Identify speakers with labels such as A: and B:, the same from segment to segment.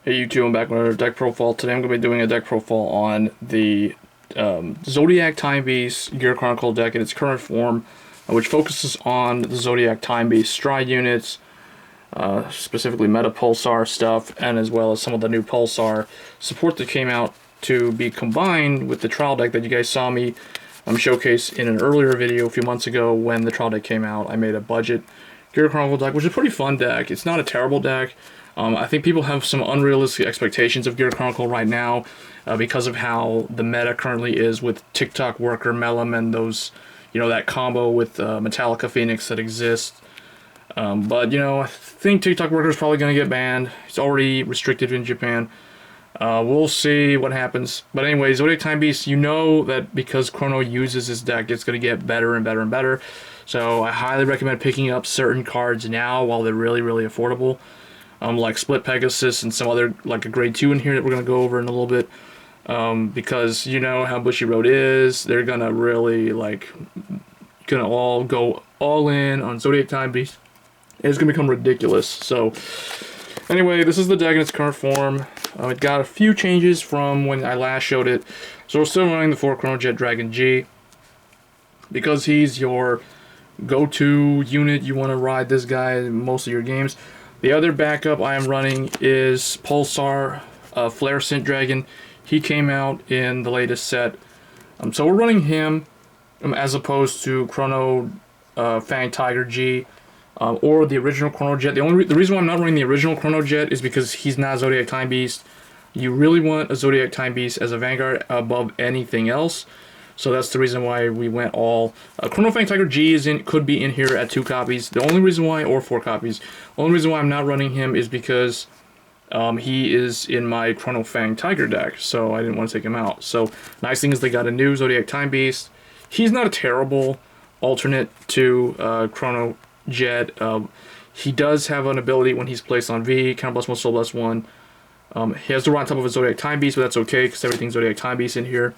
A: Hey YouTube, I'm back with another deck profile. Today I'm going to be doing a deck profile on the Zodiac Time Beast Gear Chronicle deck in its current form, which focuses on the Zodiac Time Beast stride units, specifically Meta Pulsar stuff, and as well as some of the new Pulsar support that came out to be combined with the trial deck that you guys saw me showcase in an earlier video a few months ago when the trial deck came out. I made a budget Gear Chronicle deck, which is a pretty fun deck. It's not a terrible deck. I think people have some unrealistic expectations of Gear Chronicle right now because of how the meta currently is with TikTok Worker, Melum, and those, that combo with Metallica Phoenix that exists. But, I think TikTok Worker is probably going to get banned. It's already restricted in Japan. We'll see what happens. But anyway, Zodiac Time Beast, you know that because Chrono uses this deck, it's going to get better and better and better. So I highly recommend picking up certain cards now while they're really, really affordable. Like Split Pegasus and some other, like a grade 2 in here that we're going to go over in a little bit. Because you know how Bushiroad is. They're going to really, all go all in on Zodiac Time Beast. It's going to become ridiculous. So, anyway, this is the deck in its current form. It got a few changes from when I last showed it. So we're still running the 4 Chrono Jet Dragon G. Because he's your go-to unit, you want to ride this guy in most of your games. The other backup I am running is Pulsar Flare Scent Dragon. He came out in the latest set. So we're running him as opposed to Chrono Fang Tiger G or the original Chrono Jet. The reason why I'm not running the original Chrono Jet is because he's not a Zodiac Time Beast. You really want a Zodiac Time Beast as a Vanguard above anything else. So that's the reason why we went all. Chrono Fang Tiger G could be in here at 2 copies. The only reason why, or 4 copies. The only reason why I'm not running him is because he is in my Chrono Fang Tiger deck. So I didn't want to take him out. So nice thing is they got a new Zodiac Time Beast. He's not a terrible alternate to Chrono Jet. He does have an ability when he's placed on V, Counter Blast 1, Soul Blast 1. He has to run on top of a Zodiac Time Beast, but that's okay because everything's Zodiac Time Beast in here.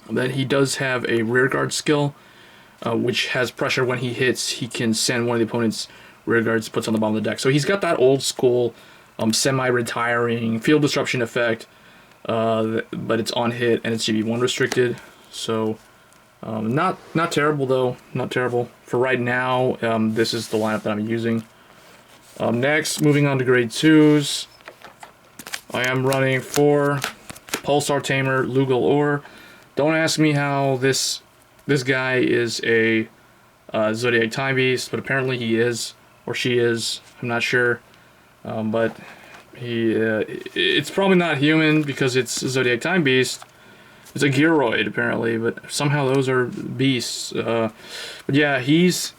A: Then he does have a rearguard skill, which has pressure when he hits. He can send one of the opponent's rearguards, puts on the bottom of the deck. So he's got that old school, semi-retiring field disruption effect, but it's on hit and it's GB1 restricted. So not terrible though, not terrible for right now. This is the lineup that I'm using. Next, moving on to grade 2s, I am running 4 Pulsar Tamer Lugal Ore. Don't ask me how this guy is a Zodiac Time Beast, but apparently he is, or she is. I'm not sure, but it's probably not human because it's a Zodiac Time Beast. It's a Gearoid apparently, but somehow those are beasts. But yeah, he's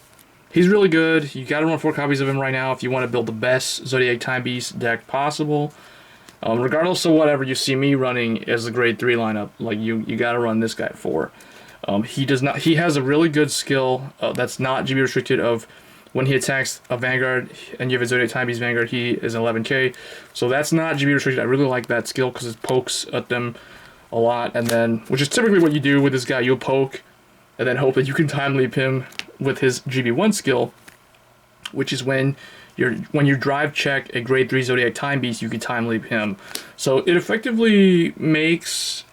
A: really good. You gotta run 4 copies of him right now if you want to build the best Zodiac Time Beast deck possible. Regardless of whatever you see me running as the grade 3 lineup, like you gotta run this guy at 4. He has a really good skill that's not GB restricted of when he attacks a Vanguard and you have a Zodiac Time Beast Vanguard, he is 11k. So that's not GB restricted. I really like that skill because it pokes at them a lot, and then, which is typically what you do with this guy, you'll poke and then hope that you can time leap him with his GB1 skill, which is when you drive check a grade 3 Zodiac Time Beast, you can time leap him. So it effectively makes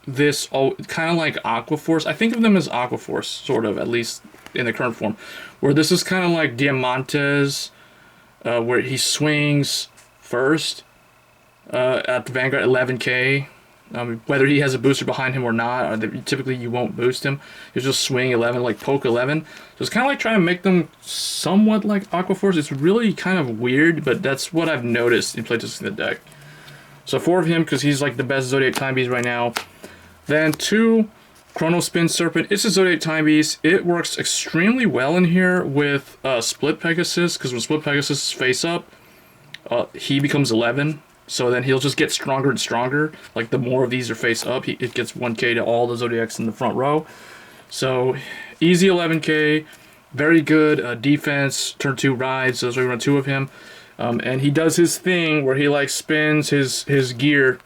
A: this kind of like Aqua Force. I think of them as Aqua Force, sort of, at least in the current form. Where this is kind of like Diamantes, where he swings first at the Vanguard 11k. Whether he has a booster behind him or not, typically you won't boost him. You just swing 11, like poke 11. So it's kind of like trying to make them somewhat like Aqua Force. It's really kind of weird, but that's what I've noticed in playtesting the deck. So 4 of him because he's like the best Zodiac Time Beast right now. Then 2 Chrono Spin Serpent. It's a Zodiac Time Beast. It works extremely well in here with Split Pegasus, because when Split Pegasus is face up, he becomes 11. So then he'll just get stronger and stronger. Like the more of these are face up, it gets 1k to all the Zodiacs in the front row. So easy 11k, very good defense, turn 2 rides, so we run 2 of him. And he does his thing where he spins his gear.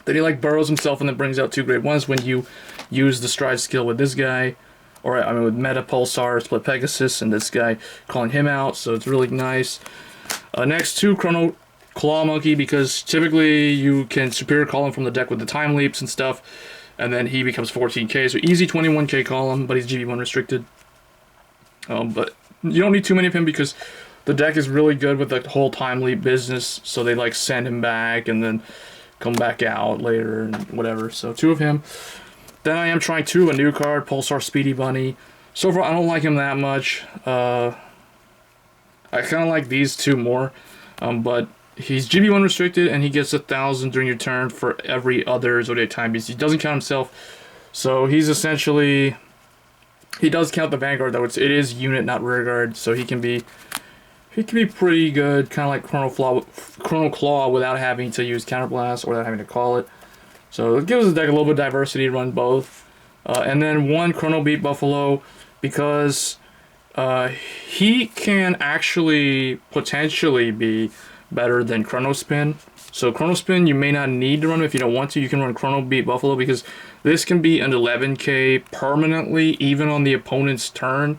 A: Then he burrows himself and then brings out 2 grade 1s when you use the stride skill with this guy. Or I mean with Meta Pulsar, Split Pegasus, and this guy calling him out, so it's really nice. Next, 2 Chrono Claw Monkey because typically you can superior call him from the deck with the time leaps and stuff, and then he becomes 14k, so easy 21k call him, but he's GB1 restricted. But you don't need too many of him because the deck is really good with the whole time leap business, so they like send him back and then come back out later and whatever. So 2 of him. Then I am trying a new card, Pulsar Speedy Bunny. So far I don't like him that much. I kind of like these 2 more, but he's GB1 restricted and he gets 1,000 during your turn for every other Zodiac Time Beast. He doesn't count himself, so he's essentially, he does count the Vanguard though. It is unit, not rear guard, so he can be pretty good, kind of like Chrono Claw without having to use Counterblast or without having to call it. So it gives the deck a little bit of diversity to run both. And then 1 Chrono Beat Buffalo because he can actually potentially be better than Chrono Spin. So Chrono Spin you may not need to run if you don't want to. You can run Chrono Beat Buffalo because this can be an 11k permanently even on the opponent's turn.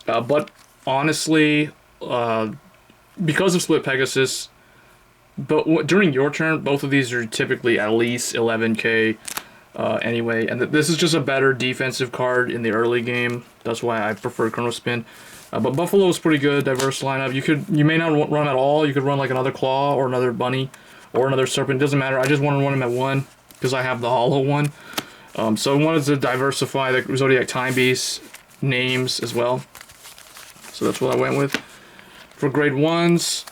A: But honestly, because of Split Pegasus, but during your turn, both of these are typically at least 11k anyway, and this is just a better defensive card in the early game. That's why I prefer Chrono Spin. But Buffalo is pretty good, diverse lineup. You may not run at all. You could run like another Claw or another Bunny or another Serpent. It doesn't matter. I just want to run him at 1 because I have the Hollow one. So I wanted to diversify the Zodiac Time Beast names as well. So that's what I went with. For grade 1s,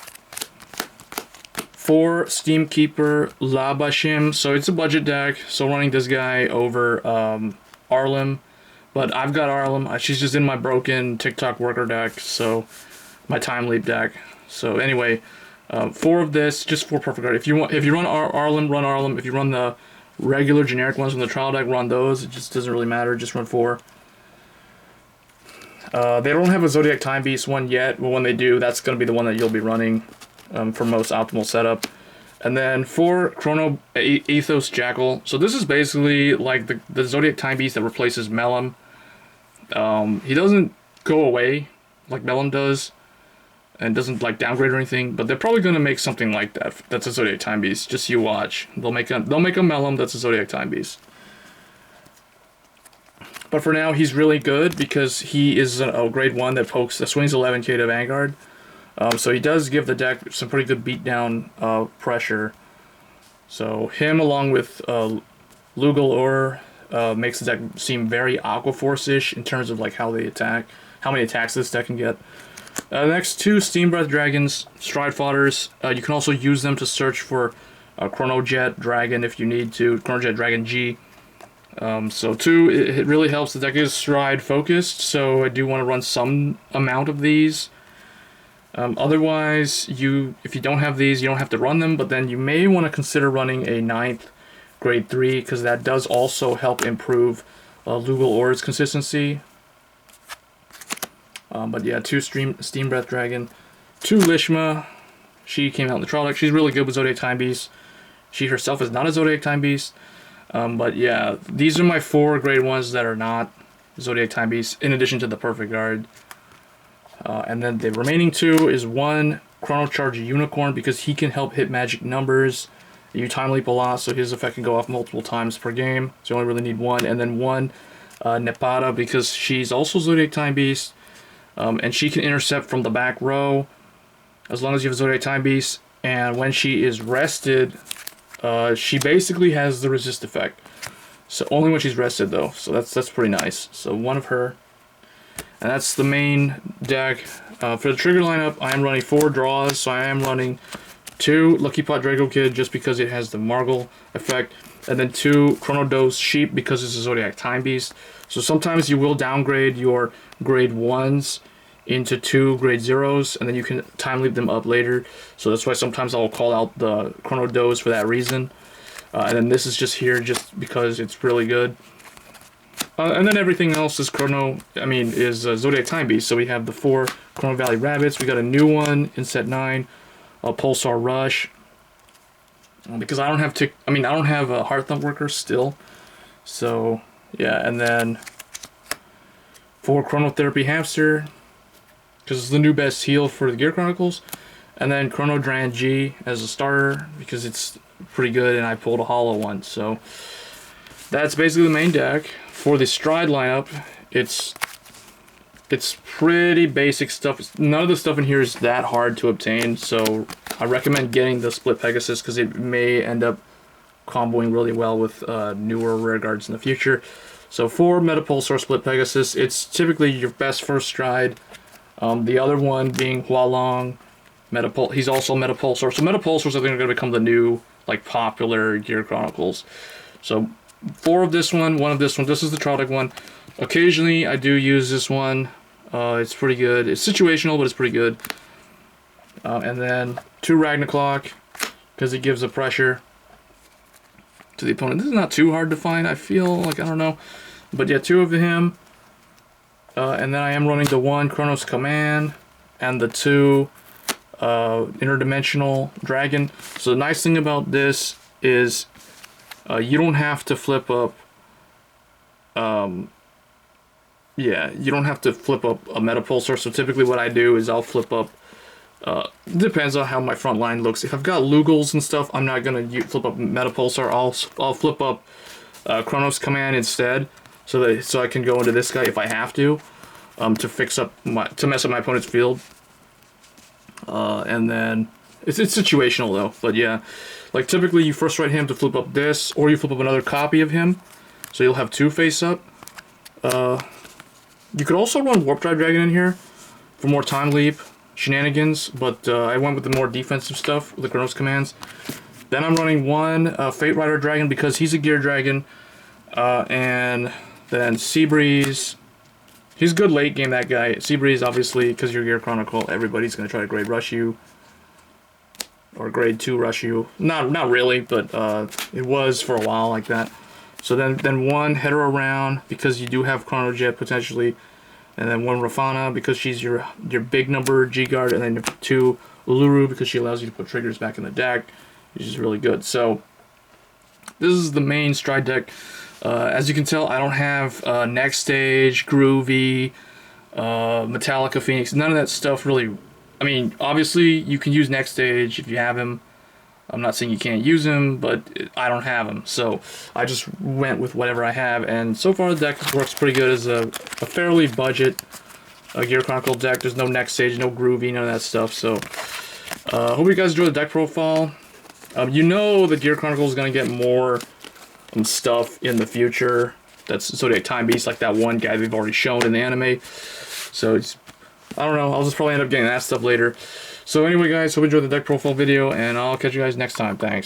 A: 4 Steamkeeper Labashim. So it's a budget deck, so running this guy over Arlim. But I've got Arlim. She's just in my broken TikTok worker deck, so my time leap deck. So anyway, 4 of this, just 4 perfect cards. If you run Arlim, run Arlim. If you run the regular generic ones from the trial deck, run those. It just doesn't really matter. Just run 4. They don't have a Zodiac Time Beast one yet, but when they do, that's going to be the one that you'll be running for most optimal setup. And then 4 Chrono Ethos Jackal. So this is basically like the Zodiac Time Beast that replaces Melum. He doesn't go away like Melum does, and doesn't like downgrade or anything. But they're probably going to make something like that. That's a Zodiac Time Beast. Just you watch. They'll make a Melum that's a Zodiac Time Beast. But for now, he's really good because he is a grade 1 that swings 11k to Vanguard. So he does give the deck some pretty good beatdown pressure. So him along with Lugal Ur makes the deck seem very Aqua Force-ish in terms of like how they attack, how many attacks this deck can get. Next 2 Steam Breath Dragons, Stride Fodders. You can also use them to search for Chrono Jet Dragon if you need to, Chrono Jet Dragon G. So 2, it really helps. The deck is Stride focused, so I do want to run some amount of these. Otherwise, if you don't have these, you don't have to run them, but then you may want to consider running a 9th grade 3, because that does also help improve Lugal Ur's consistency. But yeah, 2 Steam Breath Dragon, 2 Lishma. She came out in the trial deck. She's really good with Zodiac Time Beast. She herself is not a Zodiac Time Beast. But yeah, these are my 4 grade 1s that are not Zodiac Time Beasts, in addition to the Perfect Guard. And then the remaining 2 is 1 Chrono Charge Unicorn, because he can help hit magic numbers. You time leap a lot, so his effect can go off multiple times per game. So you only really need 1. And then 1 Nepata, because she's also Zodiac Time Beast. And she can intercept from the back row as long as you have Zodiac Time Beast. And when she is rested, she basically has the resist effect. So only when she's rested though. So that's pretty nice. So 1 of her. And that's the main deck. For the trigger lineup, I am running 4 draws. So I am running 2 Lucky Pot Draco Kid just because it has the Margle effect. And then 2 Chrono Dose Sheep because it's a Zodiac Time Beast. So sometimes you will downgrade your grade 1s into 2 grade 0s, and then you can time leap them up later. So that's why sometimes I'll call out the Chrono Dose for that reason. And then this is just here just because it's really good. And then everything else is Zodiac Time Beast. So we have the 4 Chrono Valley Rabbits. We got a new one in set 9, Pulsar Rush. Because I don't have a Heart Thump Worker still. So yeah, and then 4 Chronotherapy Hamster, because it's the new best heal for the Gear Chronicles. And then Chrono Dran G as a starter because it's pretty good, and I pulled a hollow one. So that's basically the main deck. For the Stride lineup, it's pretty basic stuff. None of the stuff in here is that hard to obtain, so I recommend getting the Split Pegasus because it may end up comboing really well with newer rare guards in the future. So for Metapulsar Split Pegasus, it's typically your best first Stride. The other one being Hualong. He's also Metapulsar. So Metapulsars I think are going to become the new like popular Gear Chronicles. So 4 of this one, 1 of this one. This is the trial deck one. Occasionally I do use this one. It's pretty good. It's situational, but it's pretty good. And then 2 Ragnarok because it gives a pressure to the opponent. This is not too hard to find, I feel like, I don't know. But yeah, 2 of him. And then I am running the 1 Chronos Command and the 2 Interdimensional Dragon. So the nice thing about this is you don't have to flip up you don't have to flip up a Metapulsar. So typically what I do is I'll flip up depends on how my front line looks. If I've got Lugals and stuff, I'm not gonna flip up Metapulsar. I'll flip up Chronos Command instead, so I can go into this guy if I have to mess up my opponent's field. And then it's situational though. But yeah, like typically you first write him to flip up this, or you flip up another copy of him, so you'll have 2 face up. You could also run Warp Drive Dragon in here for more time leap shenanigans, but I went with the more defensive stuff with the Chronos commands. Then I'm running 1 Fate Rider Dragon because he's a Gear Dragon, and then Seabreeze. He's good late game, that guy. Seabreeze, obviously, because you're Gear Chronicle, everybody's going to try to grade rush you. Or grade 2 rush you. Not really, but it was for a while like that. So then 1 Hetero Round, because you do have Chrono Jet potentially. And then 1 Rafana, because she's your big number G-Guard. And then 2 Uluru, because she allows you to put triggers back in the deck, which is really good. So this is the main Stride deck. As you can tell, I don't have Next Stage, Groovy, Metallica Phoenix, none of that stuff really. I mean, obviously you can use Next Stage if you have him. I'm not saying you can't use him, but I don't have him, so I just went with whatever I have, and so far the deck works pretty good as a fairly budget Gear Chronicle deck. There's no Next Stage, no Groovy, none of that stuff, so hope you guys enjoy the deck profile. You know the Gear Chronicle is going to get more stuff in the future. That's Zodiac Time Beast, like that one guy they've already shown in the anime. So it's, I don't know, I'll just probably end up getting that stuff later. So anyway guys, hope you enjoyed the deck profile video, and I'll catch you guys next time. Thanks.